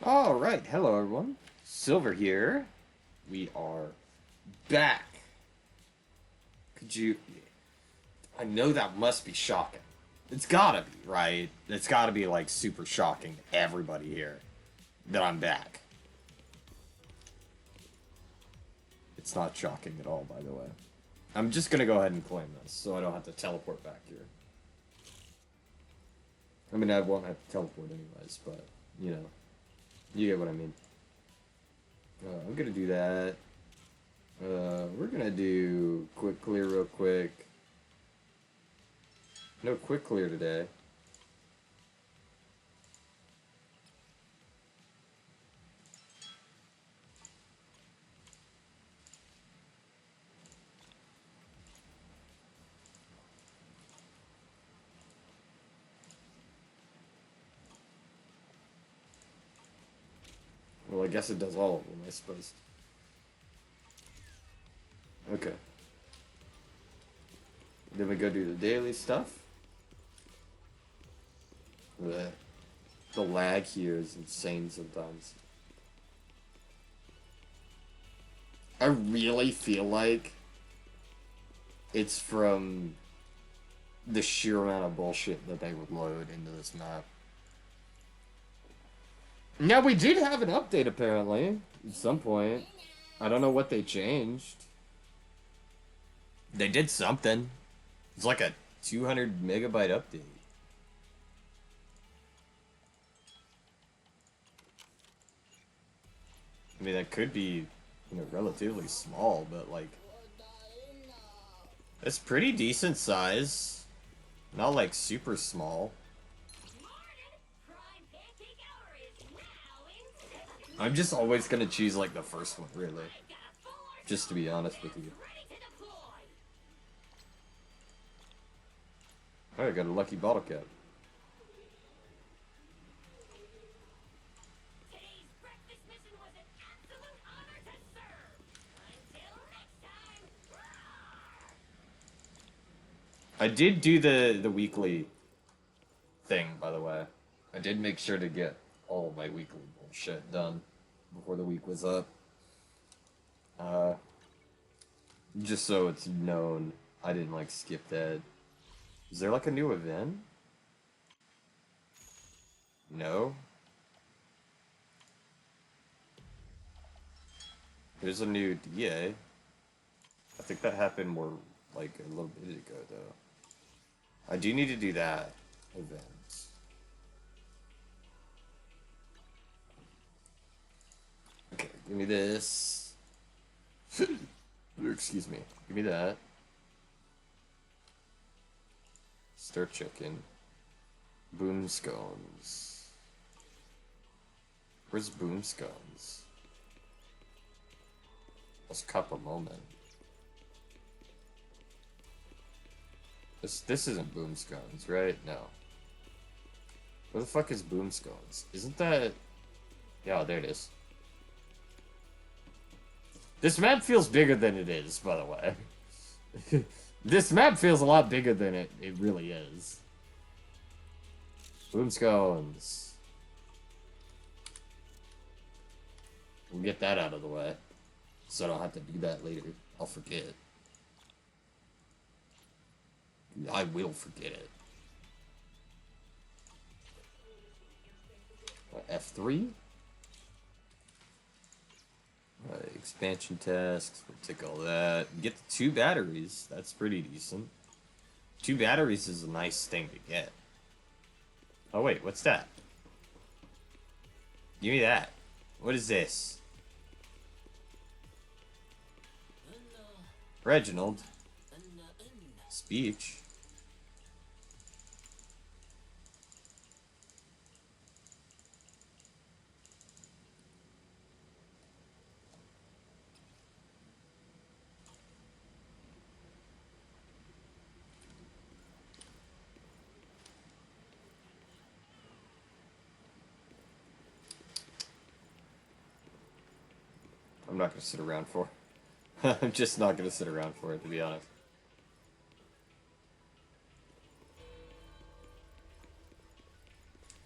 Alright, hello everyone. Silver here. We are back. Could you... I know that must be shocking. It's gotta be, right? It's gotta be, like, super shocking to everybody here that I'm back. It's not shocking at all, by the way. I'm just gonna go ahead and claim this, so I don't have to teleport back here. I mean, I won't have to teleport anyways, but, you know. You get what I mean. I'm gonna do that. We're gonna do quick clear real quick. No quick clear today. Well, I guess it does all of them, I suppose. Okay. Then we go do the daily stuff. The lag here is insane sometimes. I really feel like it's from the sheer amount of bullshit that they would load into this map. Now, we did have an update, apparently, at some point. I don't know what they changed. They did something. It's like a 200 megabyte update. I mean, that could be, you know, relatively small, but, like, it's pretty decent size. Not, like, super small. I'm just always gonna choose, like, the first one, really. Just to be honest with you. Oh, I got a lucky bottle cap. I did do the weekly thing, by the way. I did make sure to get all of my weekly bullshit done before the week was up. Just so it's known, I didn't, like, skip that. Is there, like, a new event? No? There's a new DA. I think that happened more, like, a little bit ago, though. I do need to do that event. Okay, give me this. Excuse me. Give me that. Stir chicken. Boom scones. Where's boom scones? Let's cup a moment. This isn't boom scones, right? No. Where the fuck is boom scones? Isn't that... Yeah, there it is. This map feels bigger than it is, by the way. This map feels a lot bigger than it really is. Boom scones. We'll get that out of the way. So I don't have to do that later. I'll forget. I will forget it. F3? Expansion tasks, we'll take all that. Get the 2 batteries, that's pretty decent. 2 batteries is a nice thing to get. Oh wait, what's that? Give me that. What is this? Reginald. Speech. I'm not gonna sit around for it. I'm just not gonna sit around for it, to be honest.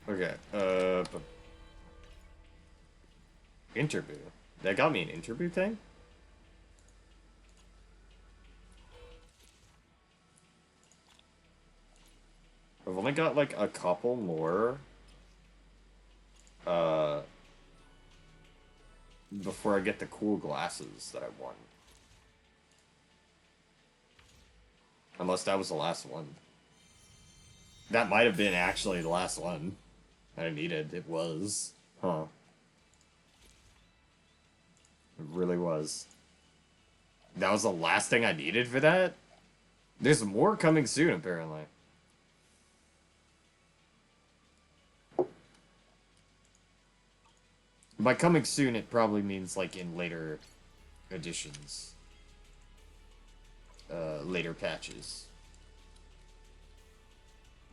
Okay, Interview. That got me an interview thing? I've only got like a couple more uh before I get the cool glasses that I want. Unless that was the last one. That might have been actually the last one I needed. It was. Huh. It really was. That was the last thing I needed for that? There's more coming soon, apparently. By coming soon, it probably means, like, in later editions. Later patches.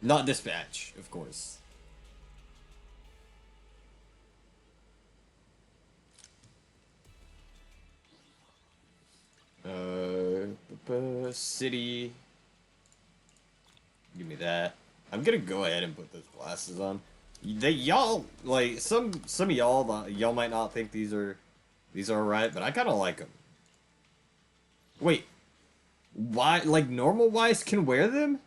Not this patch, of course. City. Give me that. I'm gonna go ahead and put those glasses on. Y'all like some of y'all might not think these are right, but I kind of like them. Wait, why? Like normal Wise can wear them?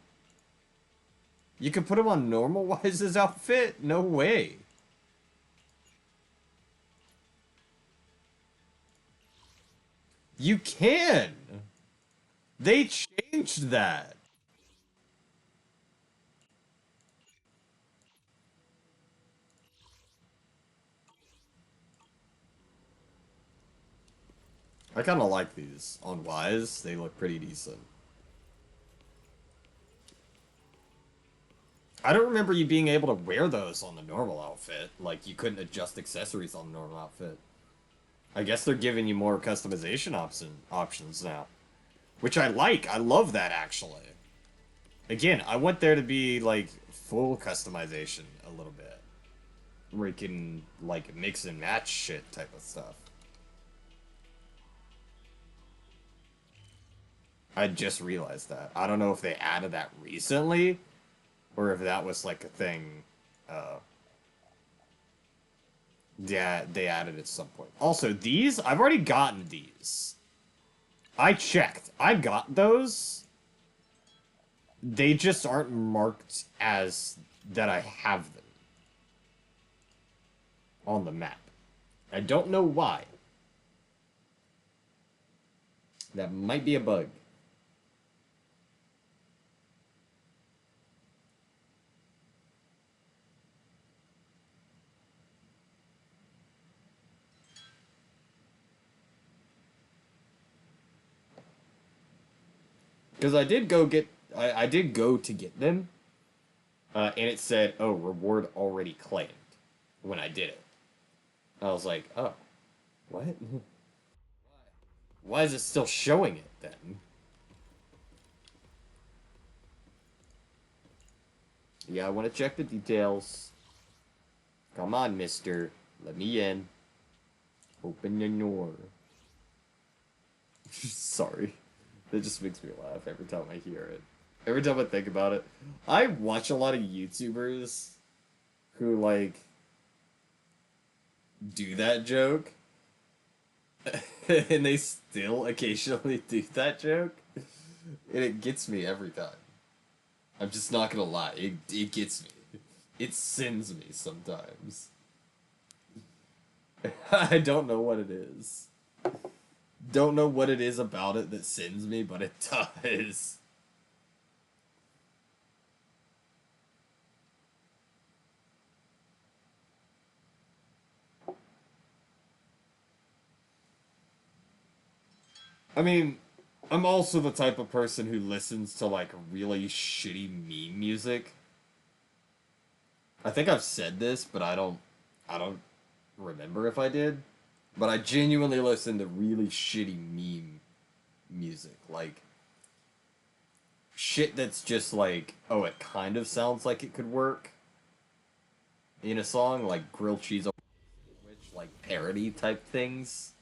You can put them on normal Wise's outfit? No way. You can. They changed that. I kind of like these on Wise. They look pretty decent. I don't remember you being able to wear those on the normal outfit. Like, you couldn't adjust accessories on the normal outfit. I guess they're giving you more customization options now. Which I like. I love that, actually. Again, I want there to be, like, full customization a little bit. Where you can, like, mix and match shit type of stuff. I just realized that. I don't know if they added that recently, or if that was, like, a thing, yeah, they added at some point. Also, these, I've already gotten these. I checked. I got those. They just aren't marked as that I have them on the map. I don't know why. That might be a bug. Because I did go to get them, and it said, oh, reward already claimed when I did it. I was like, oh, what? Why is it still showing it then? Yeah, I want to check the details. Come on, mister. Let me in. Open the door. Sorry. That just makes me laugh every time I hear it. Every time I think about it. I watch a lot of YouTubers who, like, do that joke. And they still occasionally do that joke. And it gets me every time. I'm just not gonna lie. It gets me. It sends me sometimes. I don't know what it is. Don't know what it is about it that sends me, but it does. I mean, I'm also the type of person who listens to like really shitty meme music. I think I've said this, but I don't remember if I did. But I genuinely listen to really shitty meme music. Like shit that's just like, oh, it kind of sounds like it could work in a song, like grilled cheese sandwich, like parody type things.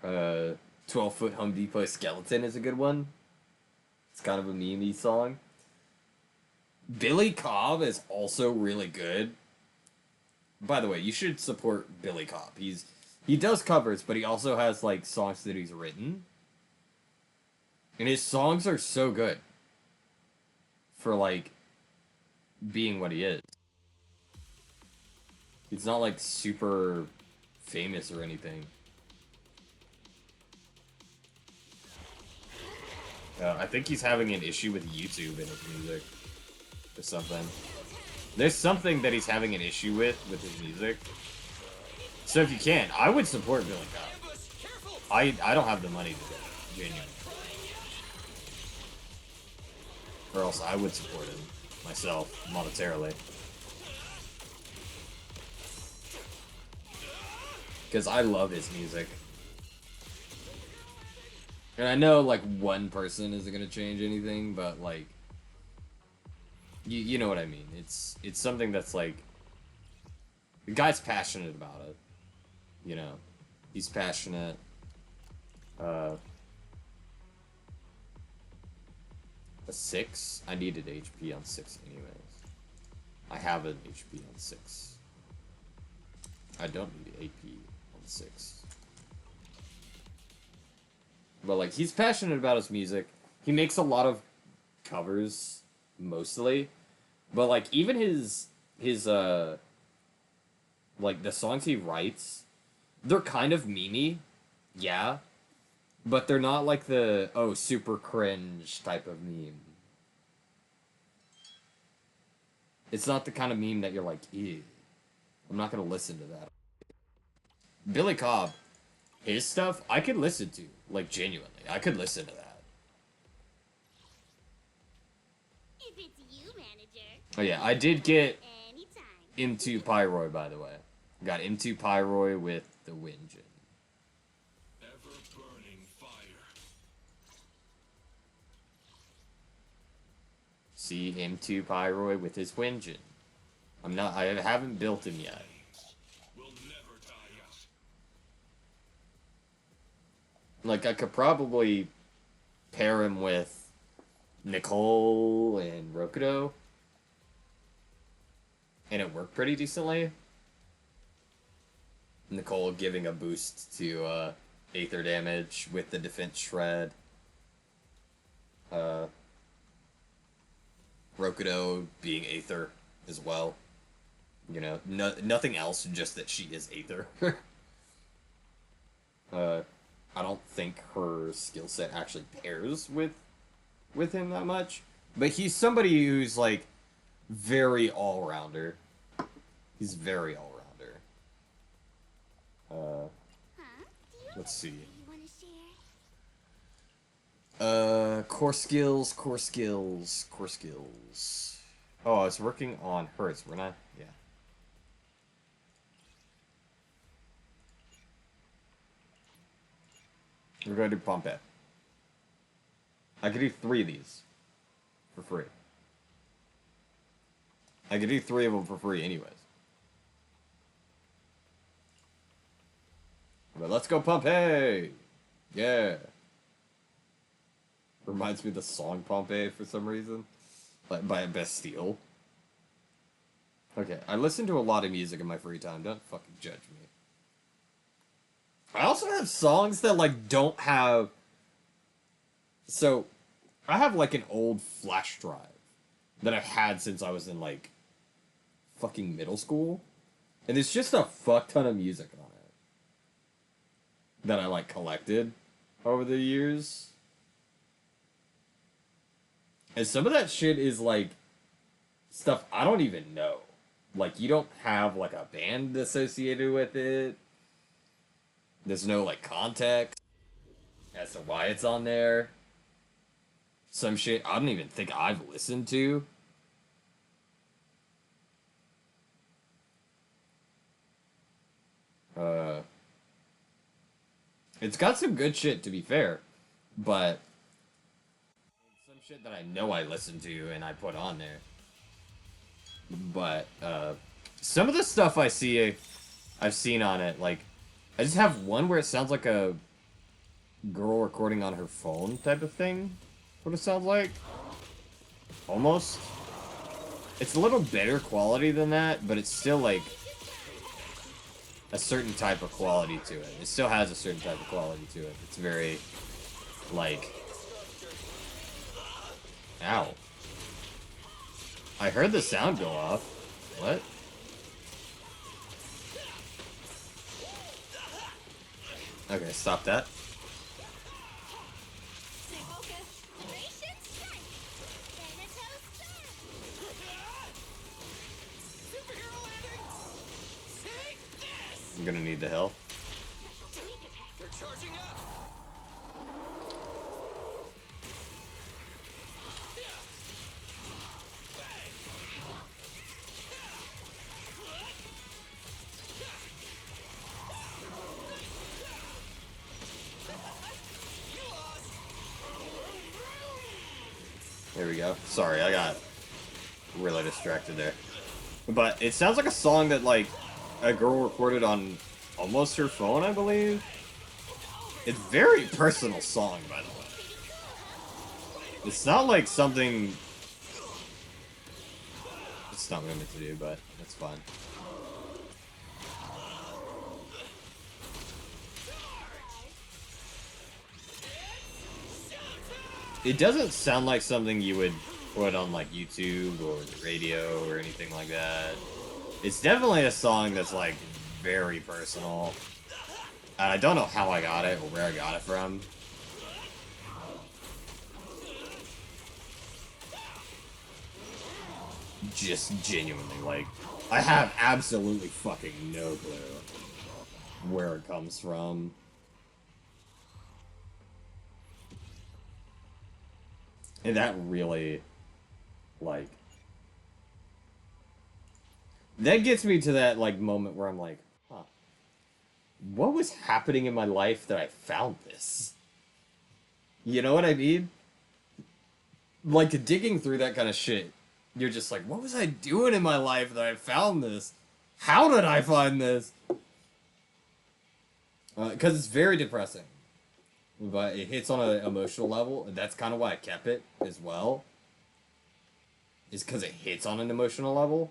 12-foot Home Depot skeleton is a good one. It's kind of a meme song. Billy Cobb is also really good, By the way, you should support Billy Cobb. He does covers, but he also has like songs that he's written. And his songs are so good for like being what he is. He's not like super famous or anything. I think he's having an issue with YouTube in his music or something. There's something that he's having an issue with his music. So if you can, I would support Billy Cobb. I don't have the money to do it, genuinely. Or else I would support him myself monetarily. Because I love his music. And I know, like, one person isn't gonna change anything, but, like, you know what I mean. It's something that's, like, the guy's passionate about it. You know? He's passionate. A 6? I needed HP on 6 anyways. I have an HP on 6. I don't need AP on 6. But, like, he's passionate about his music. He makes a lot of covers, mostly. But, like, even his like, the songs he writes, they're kind of memey, yeah. But they're not like the, oh, super cringe type of meme. It's not the kind of meme that you're like, ew. I'm not gonna listen to that. Billy Cobb, his stuff, I could listen to. Like, genuinely. I could listen to that. If it's you, manager. Oh yeah, I did get Anytime. M2 Pyroy, by the way. Got M2 Pyroy with the Winjin. Ever-burning fire. See, M2 Pyroy with his Winjin. I haven't built him yet. Will never die out. Like, I could probably pair him with Nicole and Rokudo. And it worked pretty decently. Nicole giving a boost to Aether damage with the defense shred. Rokudo being Aether as well. You know, nothing else, just that she is Aether. I don't think her skill set actually pairs with him that much. But he's somebody who's, like, very all-rounder. He's very all-rounder. Let's see. You wanna share? Core skills, core skills, core skills. Oh, I was working on hers, weren't I? Yeah. We're going to do Pompe. I could do 3 of these for free. I could do 3 of them for free anyways. But let's go Pompeii! Yeah. Reminds me of the song Pompeii for some reason. Like, by Bastille. Okay, I listen to a lot of music in my free time. Don't fucking judge me. I also have songs that, like, don't have... So, I have, like, an old flash drive that I've had since I was in, like, fucking middle school. And there's just a fuck ton of music on it. That I, like, collected over the years. And some of that shit is, like, stuff I don't even know. Like, you don't have, like, a band associated with it. There's no, like, context as to why it's on there. Some shit I don't even think I've listened to. It's got some good shit, to be fair. But some shit that I know I listen to and I put on there. But, some of the stuff I've seen on it, like, I just have one where it sounds like a girl recording on her phone type of thing. What it sounds like. Almost. It's a little better quality than that, but it's still, like, a certain type of quality to it. It still has a certain type of quality to it. It's very, like... Ow. I heard the sound go off. What? Okay, stop that. I'm gonna need the help. They're charging up. There we go. Sorry, I got really distracted there. But it sounds like a song that, like, a girl recorded on almost her phone, I believe. It's a very personal song, by the way. It's not like something... It's not what I meant to do, but that's fine. It doesn't sound like something you would put on, like, YouTube or the radio or anything like that. It's definitely a song that's, like, very personal. And I don't know how I got it or where I got it from. Just genuinely, like, I have absolutely fucking no clue where it comes from. And that really, like... That gets me to that, like, moment where I'm like, huh. What was happening in my life that I found this? You know what I mean? Like, digging through that kind of shit, you're just like, what was I doing in my life that I found this? How did I find this? Because it's very depressing. But it hits on an emotional level, and that's kind of why I kept it as well. Is because it hits on an emotional level.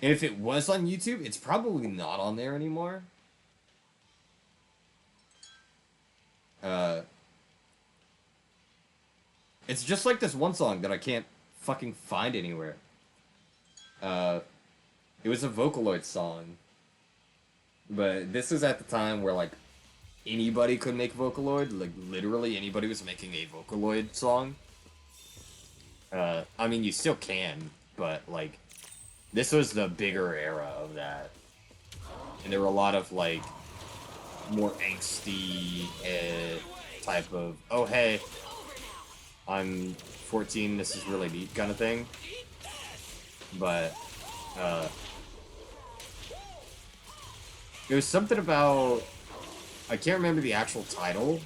And if it was on YouTube, it's probably not on there anymore. It's just like this one song that I can't fucking find anywhere. It was a Vocaloid song. But this was at the time where, like, anybody could make Vocaloid. Like, literally anybody was making a Vocaloid song. I mean, you still can, but, like, this was the bigger era of that. And there were a lot of, like, more angsty type of, oh, hey, I'm 14, this is really neat kind of thing. But, it was something about, I can't remember the actual title,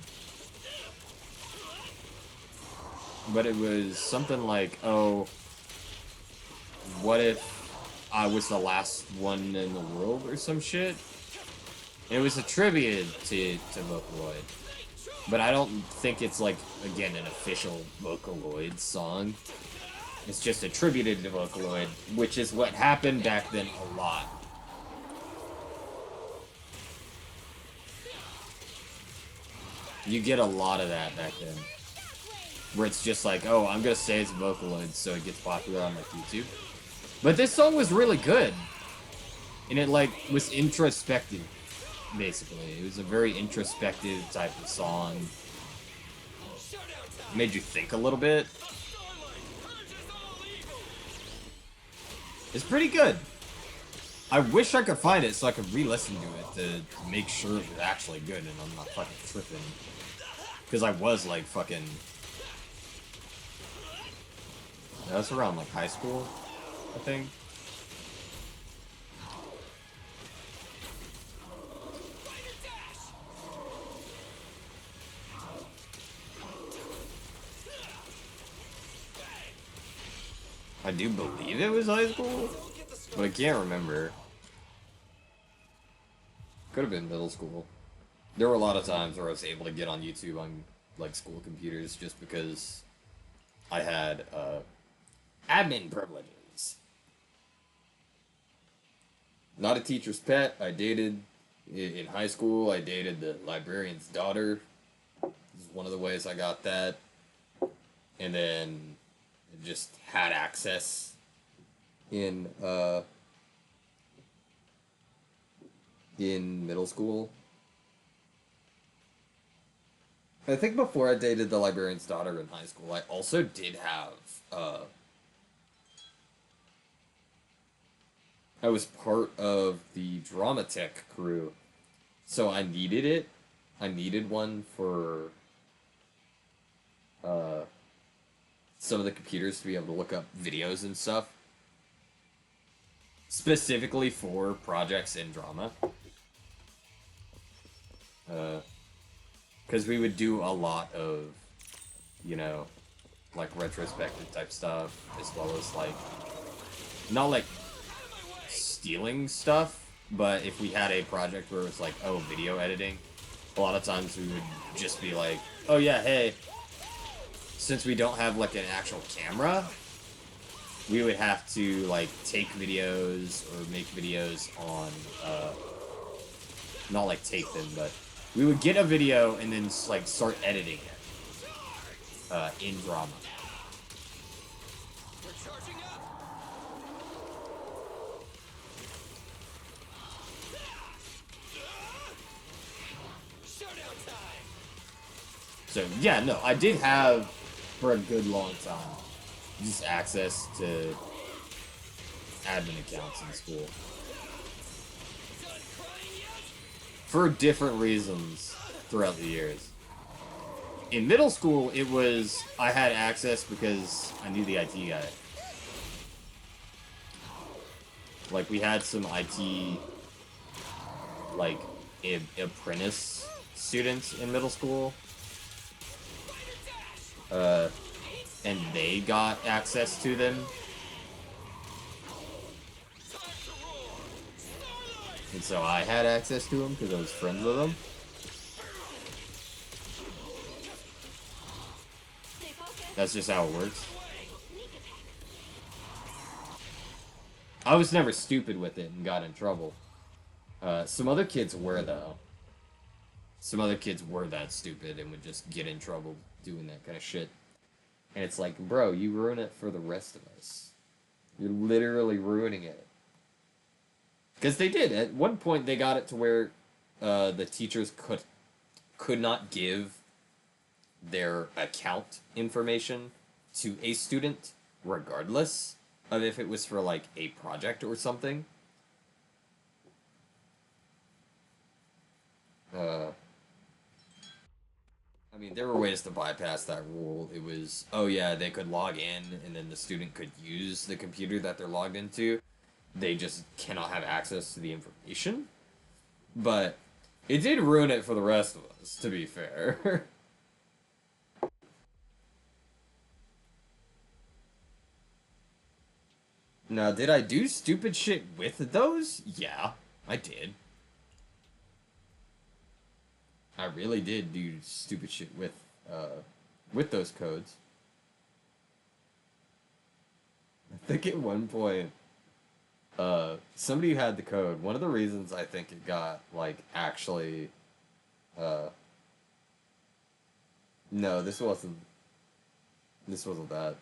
but it was something like, oh, what if I was the last one in the world or some shit? It was attributed to Vocaloid. But I don't think it's, like, again, an official Vocaloid song. It's just attributed to Vocaloid, which is what happened back then a lot. You get a lot of that back then. Where it's just like, oh, I'm gonna say it's Vocaloid so it gets popular on, like, YouTube. But this song was really good. And it, like, was introspective, basically. It was a very introspective type of song. It made you think a little bit. It's pretty good. I wish I could find it so I could re-listen to it to make sure it was actually good and I'm not fucking tripping. Because I was, like, fucking... That was around, like, high school, I think. I do believe it was high school, but I can't remember. Could have been middle school. There were a lot of times where I was able to get on YouTube on, like, school computers just because I had, admin privileges. Not a teacher's pet. I dated in high school, I dated the librarian's daughter. This is one of the ways I got that. And then just had access in middle school. I think before I dated the librarian's daughter in high school, I also did have I was part of the drama tech crew, so I needed it. I needed one for some of the computers to be able to look up videos and stuff, specifically for projects in drama. Because we would do a lot of, you know, like retrospective type stuff, as well as like, not like stealing stuff, but if we had a project where it was like, oh, video editing, a lot of times we would just be like, oh yeah, hey, since we don't have like an actual camera, we would have to like take videos or make videos on, not like take them, but we would get a video and then like start editing it in drama. We're charging up. Showdown time. So yeah, no, I did have for a good long time just access to admin accounts in school Done crying yet? for different reasons throughout the years. In middle school, it was I had access because I knew the IT guy. Like we had some IT like apprentice students in middle school. And they got access to them. And so I had access to them because I was friends with them. That's just how it works. I was never stupid with it and got in trouble. Some other kids were, though. Some other kids were that stupid and would just get in trouble doing that kind of shit. And it's like, bro, you ruin it for the rest of us. You're literally ruining it. Because they did. At one point, they got it to where the teachers could not give their account information to a student, regardless of if it was for, like, a project or something. I mean, there were ways to bypass that rule. It was, oh yeah, they could log in, and then the student could use the computer that they're logged into. They just cannot have access to the information. But it did ruin it for the rest of us, to be fair. Now, did I do stupid shit with those? Yeah, I did. I really did do stupid shit with those codes. I think at one point, somebody who had the code, one of the reasons I think it got, like, actually, no, this wasn't that.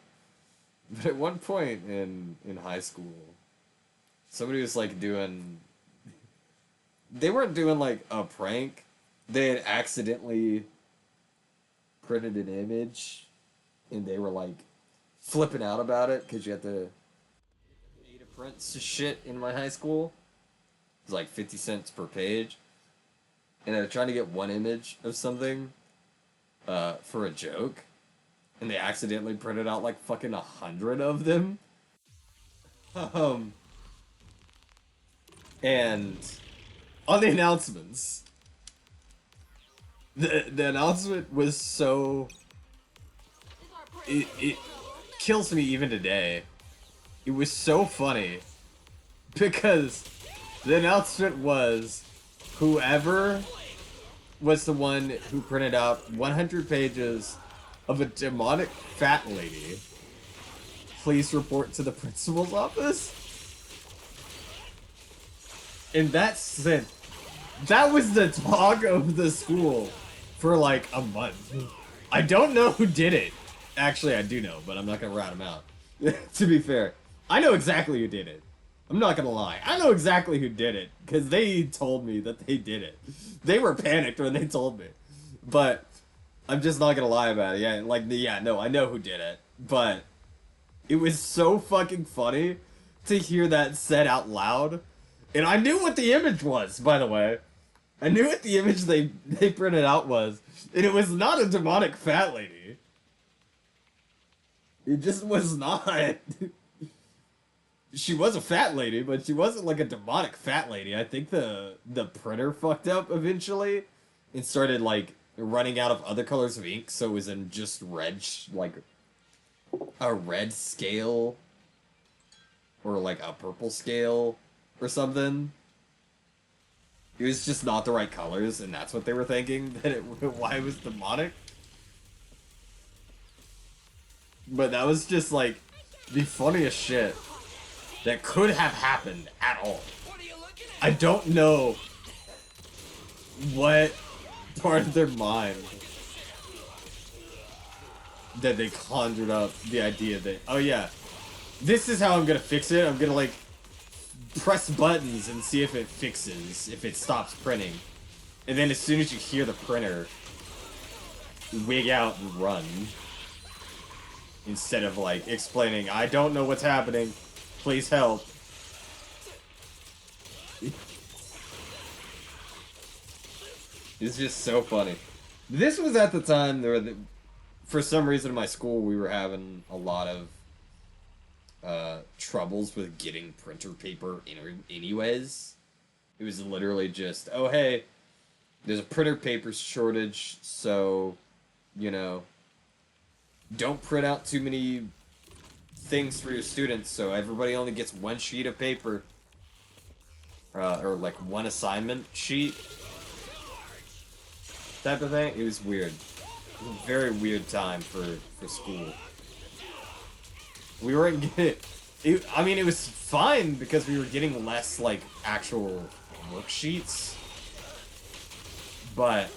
But at one point in high school, somebody was, like, they weren't doing, like, a prank. They had accidentally printed an image, and they were, like, flipping out about it, because you had to pay to print shit in my high school. It was, like, 50 cents per page. And they were trying to get one image of something for a joke, and they accidentally printed out, like, fucking 100 of them. And on the announcements, the announcement was so... It kills me even today. It was so funny. Because the announcement was whoever was the one who printed out 100 pages of a demonic fat lady, please report to the principal's office. And that sent That was the talk of the school for like a month. I don't know who did it. Actually, I do know, but I'm not gonna rat him out. To be fair, I know exactly who did it. I'm not gonna lie. I know exactly who did it because they told me that they did it. They were panicked when they told me, but I'm just not gonna lie about it. Yeah, like yeah, no, I know who did it, but it was so fucking funny to hear that said out loud, and I knew what the image was. By the way, I knew what the image they printed out was, and it was not a demonic fat lady. It just was not. She was a fat lady, but she wasn't like a demonic fat lady. I think the printer fucked up eventually and started like running out of other colors of ink, so it was in just red, like a red scale or like a purple scale or something. It was just not the right colors, and that's what they were thinking that why it was demonic. But that was just like the funniest shit that could have happened at all. What are you looking at? I don't know what part of their mind that they conjured up the idea that, oh yeah, this is how I'm gonna fix it. I'm gonna like press buttons and see if it fixes, if it stops printing. And then as soon as you hear the printer, wig out and run. Instead of like explaining, I don't know what's happening, please help. It's just so funny. This was at the time there were for some reason in my school we were having a lot of troubles with getting printer paper anyways. It was literally just, oh hey, there's a printer paper shortage, so you know, don't print out too many things for your students, so everybody only gets one sheet of paper. Or like one assignment sheet. Type of thing. It was weird. It was a very weird time for school. We weren't getting... I mean, it was fine because we were getting less, like, actual worksheets. But...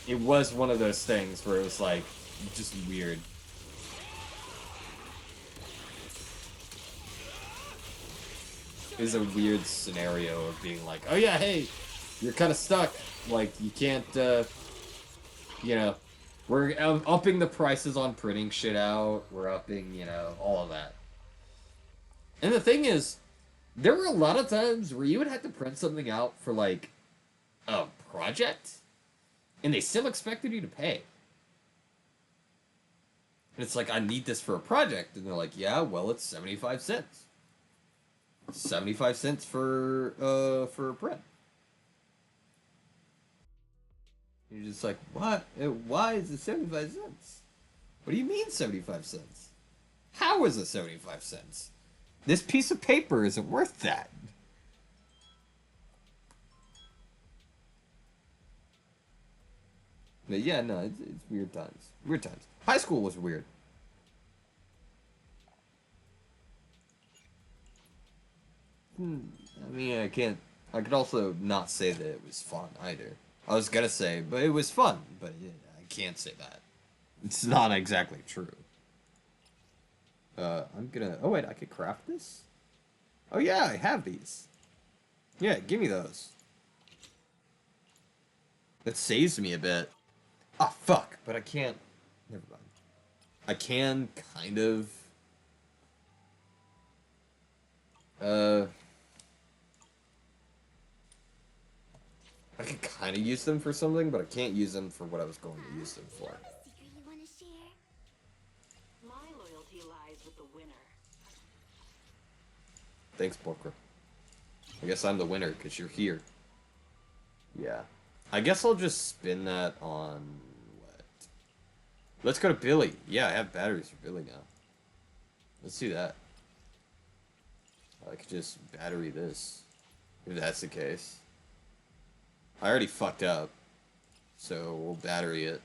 it was one of those things where it was, like, just weird. It was a weird scenario of being like, oh yeah, hey, you're kind of stuck. Like, you can't, you know, we're upping the prices on printing shit out. We're upping, you know, all of that. And the thing is, there were a lot of times where you would have to print something out for, like, a project, and they still expected you to pay. And it's like, I need this for a project. And they're like, yeah, well, it's 75 cents. 75 cents for a print. You're just like, what? Why is it 75 cents? What do you mean 75 cents? How is it 75 cents? This piece of paper isn't worth that. But yeah, no, it's weird times. Weird times. High school was weird. I mean, I could also not say that it was fun either. I was gonna say, but it was fun, but yeah, I can't say that. It's not exactly true. I'm gonna, oh wait, I could craft this? Oh yeah, I have these. Yeah, give me those. That saves me a bit. Ah, fuck, but I can't, never mind. I can kind of, I could kind of use them for something, but I can't use them for what I was going to use them for. Secret you want to share? My loyalty lies with the winner. Thanks, Booker. I guess I'm the winner, because you're here. Yeah. I guess I'll just spin that on... what? Let's go to Billy. Yeah, I have batteries for Billy now. Let's do that. I could just battery this, if that's the case. I already fucked up, so we'll battery it.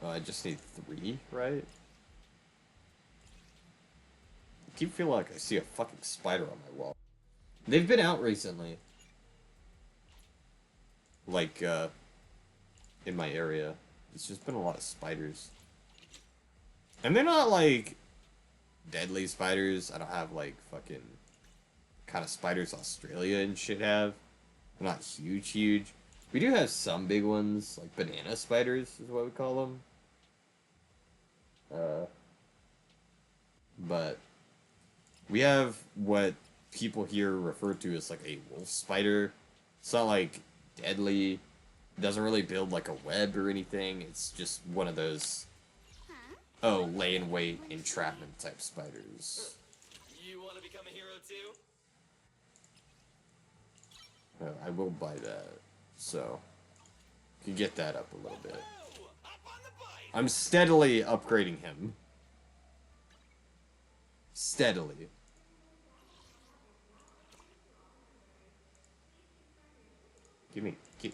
Oh, I just need 3, right? keep feeling like I see a fucking spider on my wall. They've been out recently. Like, in my area. It's just been a lot of spiders. And they're not, like, deadly spiders. I don't have, like, fucking kind of spiders Australia and shit have. They're not huge. We do have some big ones, like banana spiders is what we call them. But we have what people here refer to as like a wolf spider. It's not like deadly. It doesn't really build like a web or anything. It's just one of those, oh, lay in wait entrapment type spiders. You want to become a hero too? I will buy that, so you can get that up a little bit. Oh, up on the bike. I'm steadily upgrading him. Steadily.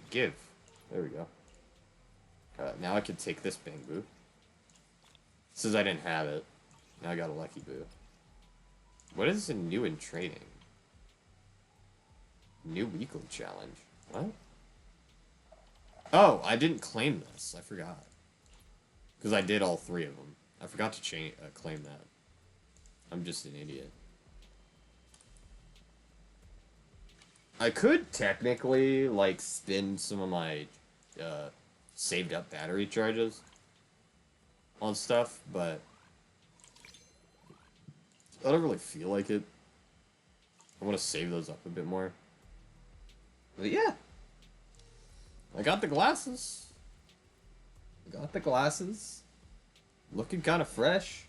Give. There we go. Now I can take this bamboo. Since I didn't have it, now I got a lucky boo. What is new in trading? New weekly challenge. What? Oh, I didn't claim this. I forgot. Because I did all 3 of them. I forgot to claim that. I'm just an idiot. I could technically, like, spend some of my saved up battery charges on stuff, but I don't really feel like it. I want to save those up a bit more. But yeah. I got the glasses. Looking kind of fresh.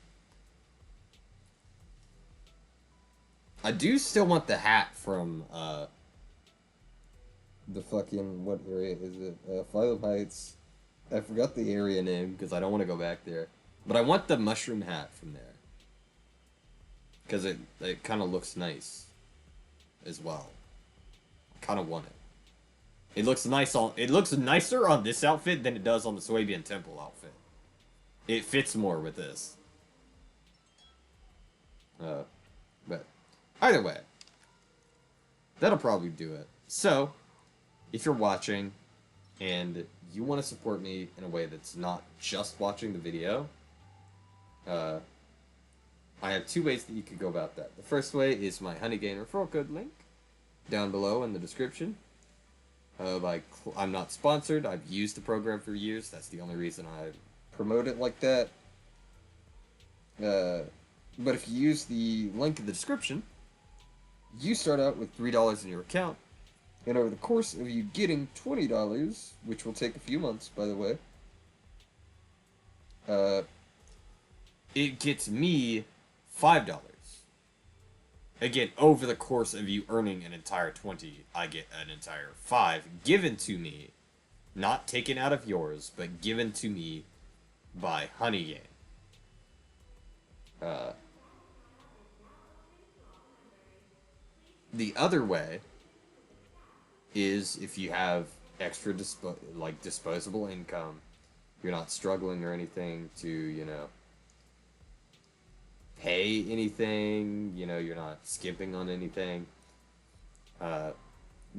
I do still want the hat from, the fucking, what area is it? Phylum Heights. I forgot the area name because I don't want to go back there. But I want the mushroom hat from there. Because it kind of looks nice as well. I kind of want it. It looks nice it looks nicer on this outfit than it does on the Swabian Temple outfit. It fits more with this. But either way, that'll probably do it. So, if you're watching and you want to support me in a way that's not just watching the video, I have 2 ways that you could go about that. The first way is my Honeygain referral code link down below in the description. I'm not sponsored. I've used the program for years. That's the only reason I promote it like that. But if you use the link in the description, you start out with $3 in your account. And over the course of you getting $20, which will take a few months, by the way, it gets me $5. Again, over the course of you earning an entire 20, I get an entire 5 given to me, not taken out of yours, but given to me by Honeygain. The other way is if you have extra disposable income, you're not struggling or anything to, you know, pay anything, you know, you're not skimping on anything,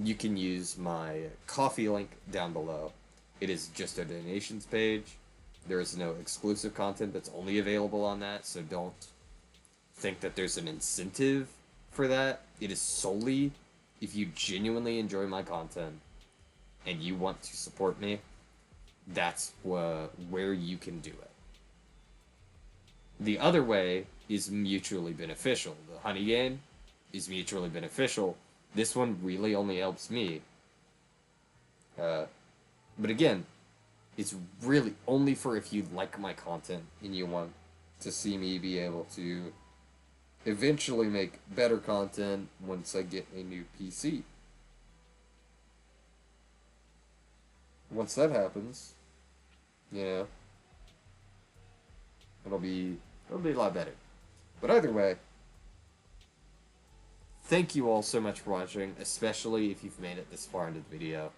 you can use my coffee link down below. It is just a donations page. There is no exclusive content that's only available on that, so don't think that there's an incentive for that. It is solely if you genuinely enjoy my content and you want to support me, that's where you can do it. The other way is mutually beneficial. The Honeygain is mutually beneficial. This one really only helps me. But again, it's really only for if you like my content and you want to see me be able to eventually make better content once I get a new PC. Once that happens, you know, it'll be a lot better. But either way, thank you all so much for watching, especially if you've made it this far into the video.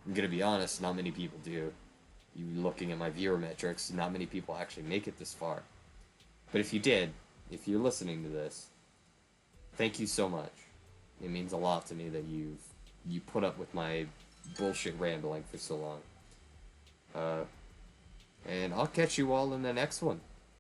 I'm gonna be honest, not many people do. You looking at my viewer metrics, not many people actually make it this far. But if you did, if you're listening to this, thank you so much. It means a lot to me that you put up with my bullshit rambling for so long. And I'll catch you all in the next one.